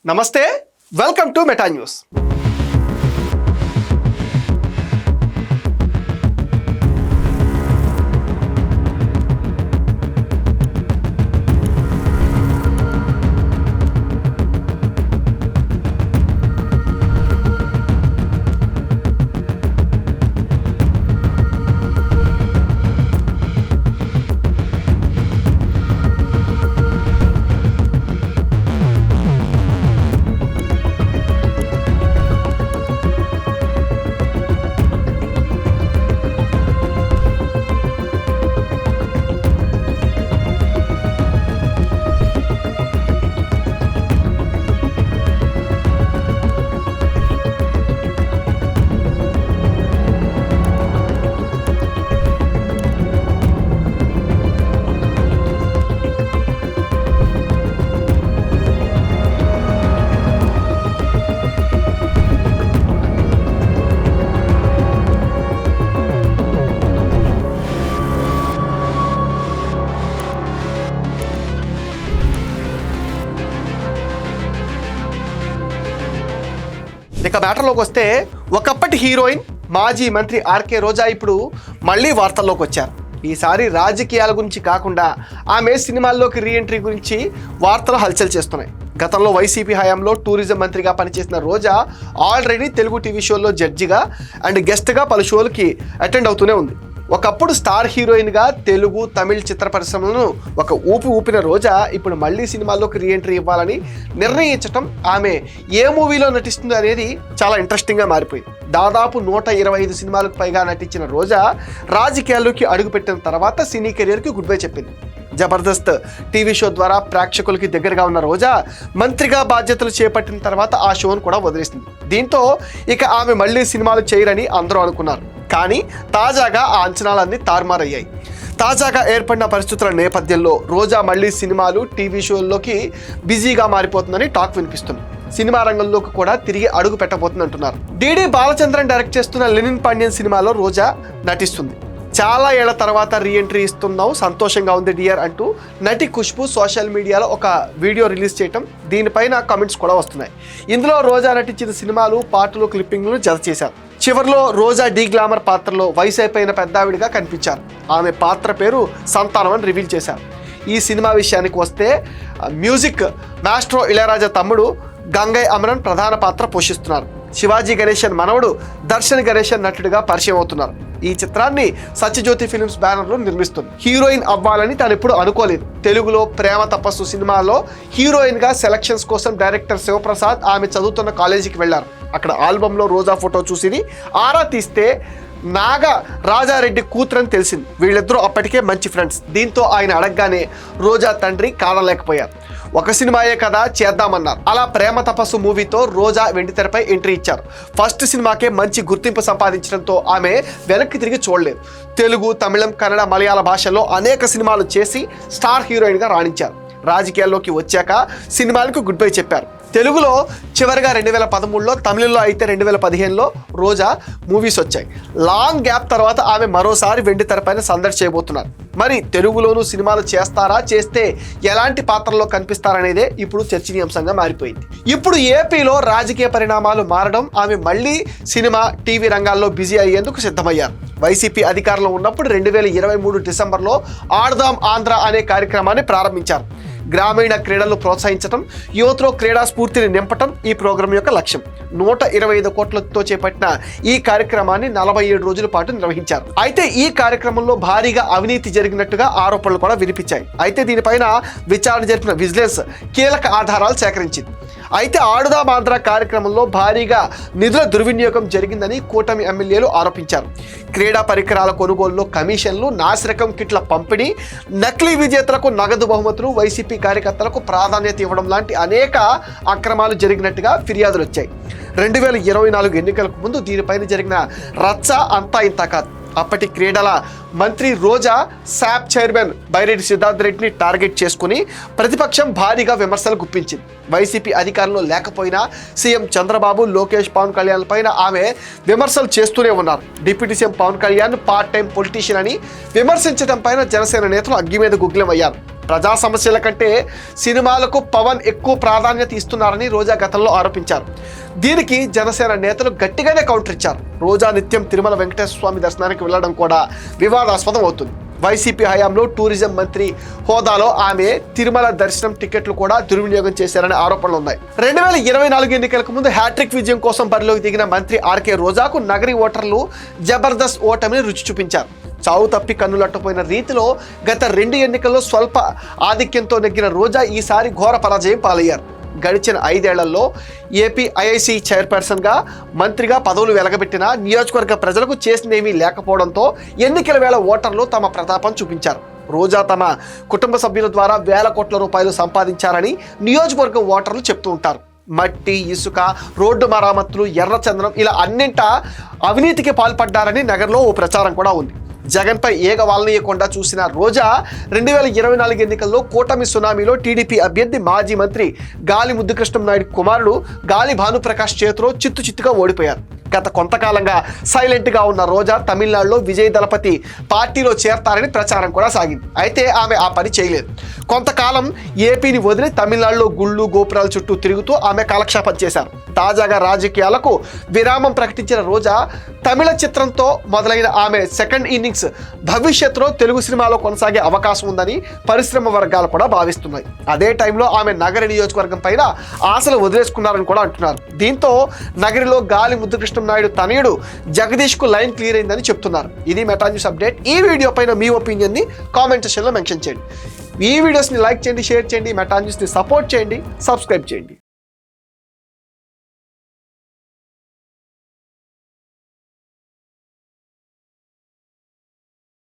నమస్తే, welcome to meta news. ఇక మ్యాటర్లోకి వస్తే, ఒకప్పటి హీరోయిన్ మాజీ మంత్రి ఆర్కే రోజా ఇప్పుడు మళ్ళీ వార్తల్లోకి వచ్చారు. ఈసారి రాజకీయాల గురించి కాకుండా ఆమె సినిమాల్లోకి రీఎంట్రీ గురించి వార్తలు హల్చల్ చేస్తున్నాయి. గతంలో వైసీపీ హయాంలో టూరిజం మంత్రిగా పనిచేసిన రోజా ఆల్రెడీ తెలుగు టీవీ షోల్లో జడ్జిగా అండ్ గెస్ట్గా పలు షోలకి అటెండ్ అవుతూనే ఉంది. ఒకప్పుడు స్టార్ హీరోయిన్గా తెలుగు తమిళ్ చిత్ర పరిశ్రమలను ఒక ఊపిన రోజా ఇప్పుడు మళ్ళీ సినిమాల్లోకి రీఎంట్రీ ఇవ్వాలని నిర్ణయించటం, ఆమె ఏ మూవీలో నటిస్తుంది అనేది చాలా ఇంట్రెస్టింగ్గా మారిపోయింది. దాదాపు 125 సినిమాలకు పైగా నటించిన రోజా రాజకీయాల్లోకి అడుగుపెట్టిన తర్వాత సినీ కెరీర్కి గుడ్ బై చెప్పింది. జబర్దస్త్ టీవీ షో ద్వారా ప్రేక్షకులకి దగ్గరగా ఉన్న రోజా మంత్రిగా బాధ్యతలు చేపట్టిన తర్వాత ఆ షోను కూడా వదిలేసింది. దీంతో ఇక ఆమె మళ్ళీ సినిమాలు చేయరని అందరూ అనుకున్నారు. కానీ తాజాగా ఆ అంచనాలన్నీ తారుమారయ్యాయి. తాజాగా ఏర్పడిన పరిస్థితుల నేపథ్యంలో రోజా మళ్ళీ సినిమాలు టీవీ షోల్లోకి బిజీగా మారిపోతుందని టాక్ వినిపిస్తుంది. సినిమా రంగంలోకి కూడా తిరిగి అడుగు పెట్టబోతుందంటున్నారు. డిడి బాలచంద్రన్ డైరెక్ట్ చేస్తున్న లెనిన్ పాండ్యన్ సినిమాలో రోజా నటిస్తుంది. చాలా ఏళ్ల తర్వాత రీఎంట్రీ ఇస్తున్నావు, సంతోషంగా ఉంది డియర్ అంటూ నటి ఖుష్బు సోషల్ మీడియాలో ఒక వీడియో రిలీజ్ చేయటం, దీనిపైన కామెంట్స్ కూడా వస్తున్నాయి. ఇందులో రోజా నటించిన సినిమాలు పాటలు క్లిప్పింగ్లను జత చేశారు. చివరిలో రోజా డీ గ్లామర్ పాత్రలో వయసు అయిపోయిన పెద్దావిడిగా కనిపించారు. ఆమె పాత్ర పేరు సంతానం అని రివీల్ చేశారు. ఈ సినిమా విషయానికి వస్తే, మ్యూజిక్ మాస్ట్రో ఇళయరాజా తమ్ముడు గంగయ్య అమరన్ ప్రధాన పాత్ర పోషిస్తున్నారు. శివాజీ గణేశన్ మనవడు దర్శన్ గణేశన్ నటుడిగా పరిచయం అవుతున్నారు. ఈ చిత్రాన్ని సత్యజ్యోతి ఫిల్మ్స్ బ్యానర్లో నిర్మిస్తుంది. హీరోయిన్ అవ్వాలని తాను ఎప్పుడు అనుకోలేదు. తెలుగులో ప్రేమ తపస్సు సినిమాలో హీరోయిన్గా సెలక్షన్స్ కోసం డైరెక్టర్ శివప్రసాద్ ఆమె చదువుతున్న కాలేజీకి వెళ్లారు. అక్కడ ఆల్బంలో రోజా ఫోటో చూసి ఆరా తీస్తే నాగ రాజారెడ్డి కూతురని తెలిసింది. వీళ్ళిద్దరూ అప్పటికే మంచి ఫ్రెండ్స్. దీంతో ఆయన అడగగానే రోజా తండ్రి కాదనలేకపోయారు. ఒక సినిమాయే కదా చేద్దామన్నారు. అలా ప్రేమ తపస్సు మూవీతో రోజా వెండితెరపై ఎంట్రీ ఇచ్చారు. ఫస్ట్ సినిమాకే మంచి గుర్తింపు సంపాదించడంతో ఆమె వెనక్కి తిరిగి చూడలేదు. తెలుగు, తమిళం, కన్నడ, మలయాళ భాషల్లో అనేక సినిమాలు చేసి స్టార్ హీరోయిన్గా రాణించారు. రాజకీయాల్లోకి వచ్చాక సినిమాలకు గుడ్ బై చెప్పారు. తెలుగులో చివరిగా 2013లో, తమిళంలో అయితే 2015లో రోజా మూవీస్ వచ్చాయి. లాంగ్ గ్యాప్ తర్వాత ఆమె మరోసారి వెండి తెరపైన సందడి చేయబోతున్నారు. మరి తెలుగులోనూ సినిమాలు చేస్తారా, చేస్తే ఎలాంటి పాత్రల్లో కనిపిస్తారనేదే ఇప్పుడు చర్చనీయాంశంగా మారిపోయింది. ఇప్పుడు ఏపీలో రాజకీయ పరిణామాలు మారడం, ఆమె మళ్ళీ సినిమా, టీవీ రంగాల్లో బిజీ అయ్యేందుకు సిద్ధమయ్యారు. వైసీపీ అధికారంలో ఉన్నప్పుడు 2023 డిసెంబర్లో ఆడదాం ఆంధ్ర అనే కార్యక్రమాన్ని ప్రారంభించారు. గ్రామీణ క్రీడలను ప్రోత్సహించడం, యువతలో క్రీడా స్ఫూర్తిని నింపటం ఈ ప్రోగ్రాం యొక్క లక్ష్యం. 125 కోట్లతో చేపట్టిన ఈ కార్యక్రమాన్ని 47 రోజుల పాటు నిర్వహించారు. అయితే ఈ కార్యక్రమంలో భారీగా అవినీతి జరిగినట్టుగా ఆరోపణలు కూడా వినిపించాయి. అయితే దీనిపైన విచారణ జరిపిన విజిలెన్స్ కీలక ఆధారాలు సేకరించింది. అయితే ఆడుదాం ఆంధ్ర కార్యక్రమంలో భారీగా నిధుల దుర్వినియోగం జరిగిందని కూటమి ఎమ్మెల్యేలు ఆరోపించారు. క్రీడా పరికరాల కొనుగోలులో కమిషన్లు, నాసిరకం కిట్ల పంపిణీ, నకిలీ విజేతలకు నగదు బహుమతులు, వైసీపీ కార్యకర్తలకు ప్రాధాన్యత ఇవ్వడం లాంటి అనేక అక్రమాలు జరిగినట్టుగా ఫిర్యాదులు వచ్చాయి. 2024 ఎన్నికలకు ముందు దీనిపైన జరిగిన రచ్చ అంతా ఇంత కాదు. అప్పటి క్రీడల మంత్రి రోజా శాప్ చైర్మన్ బైరెడ్డి సిద్ధార్థ రెడ్డిని టార్గెట్ చేసుకుని ప్రతిపక్షం భారీగా విమర్శలు గుప్పించింది. వైసీపీ అధికారంలో లేకపోయినా సీఎం చంద్రబాబు, లోకేష్, పవన్ కళ్యాణ్ పైన ఆమె విమర్శలు చేస్తూనే ఉన్నారు. Deputy CM Pawan Kalyan part time politician అని విమర్శించడం పైన జనసేన నేతలు అగ్గి మీద గుగ్గిలం అయ్యారు. ప్రజా సమస్యల కంటే సినిమాలకు పవన్ ఎక్కువ ప్రాధాన్యత ఇస్తున్నారని రోజా గతంలో ఆరోపించారు. దీనికి జనసేన నేతలు గట్టిగానే కౌంటర్ ఇచ్చారు. రోజా నిత్యం తిరుమల వెంకటేశ్వర స్వామి దర్శనానికి వెళ్లడం కూడా వివాదాస్పదం అవుతుంది. వైసీపీ హయాంలో టూరిజం మంత్రి హోదాలో ఆమె తిరుమల దర్శనం టికెట్లు కూడా దుర్వినియోగం చేశారనే ఆరోపణలు ఉన్నాయి. 2024 ఎన్నికలకు ముందు హ్యాట్రిక్ విజయం కోసం బరిలోకి దిగిన మంత్రి ఆర్కే రోజాకు నగరి ఓటర్లు జబర్దస్త్ ఓటమిని రుచి చూపించారు. చావు తప్పి కన్నులట్టపోయిన రీతిలో గత 2 ఎన్నికల్లో స్వల్ప ఆధిక్యంతో నెగ్గిన రోజా ఈసారి ఘోర పరాజయం పాలయ్యారు. గడిచిన 5 ఏళ్లలో ఏపీ ఐఐసి చైర్పర్సన్గా, మంత్రిగా పదవులు వెలగబెట్టిన నియోజకవర్గ ప్రజలకు చేసినేమీ లేకపోవడంతో ఎన్నికల వేళ ఓటర్లు తమ ప్రతాపం చూపించారు. రోజా తమ కుటుంబ సభ్యుల ద్వారా వేల కోట్ల రూపాయలు సంపాదించారని నియోజకవర్గం ఓటర్లు చెప్తూ ఉంటారు. మట్టి, ఇసుక, రోడ్డు మరామతులు, ఎర్రచందనం ఇలా అన్నింటా అవినీతికి పాల్పడ్డారని నగరంలో ఓ ప్రచారం కూడా ఉంది. జగన్పై ఏగ వాలనీయకుండా చూసిన రోజా 2024 ఎన్నికల్లో కూటమి సునామీలో టీడీపీ అభ్యర్థి మాజీ మంత్రి గాలి ముద్దుకృష్ణం నాయుడు కుమారుడు గాలి భానుప్రకాష్ చేతిలో చిత్తుగా ఓడిపోయారు. గత కొంతకాలంగా సైలెంట్గా ఉన్న రోజా తమిళనాడులో విజయ్ దళపతి పార్టీలో చేరతారని ప్రచారం కూడా సాగింది. అయితే ఆమె ఆ పని చేయలేదు. కొంతకాలం ఏపీని వదిలి తమిళనాడులో గుళ్ళు గోపురాల చుట్టూ తిరుగుతూ ఆమె కాలక్షేపం చేశారు. తాజాగా రాజకీయాలకు విరామం ప్రకటించిన రోజా తమిళ చిత్రంతో మొదలైన ఆమె సెకండ్ ఇన్నింగ్స్ భవిష్యత్తులో తెలుగు సినిమాలో కొనసాగే అవకాశం ఉందని పరిశ్రమ వర్గాలు కూడా భావిస్తున్నాయి. అదే టైంలో ఆమె నగరి నియోజకవర్గం పైన ఆశలు వదిలేసుకున్నారని కూడా అంటున్నారు. దీంతో నగరిలో గాలి ముద్దుకృష్ణ నాయుడు తనయుడు జగదీష్ కు లైన్ క్లియర్ అయిందని చెప్తున్నారు. ఇది మెటా న్యూస్ అప్డేట్. ఈ వీడియో పైన మీ ఒపీనియన్ ని కామెంట్ సెక్షన్ లో మెన్షన్ చేయండి. ఈ వీడియోస్ ని లైక్ చేయండి, షేర్ చేయండి, మెటా న్యూస్ ని సపోర్ట్ చేయండి, సబ్స్క్రైబ్ చేయండి.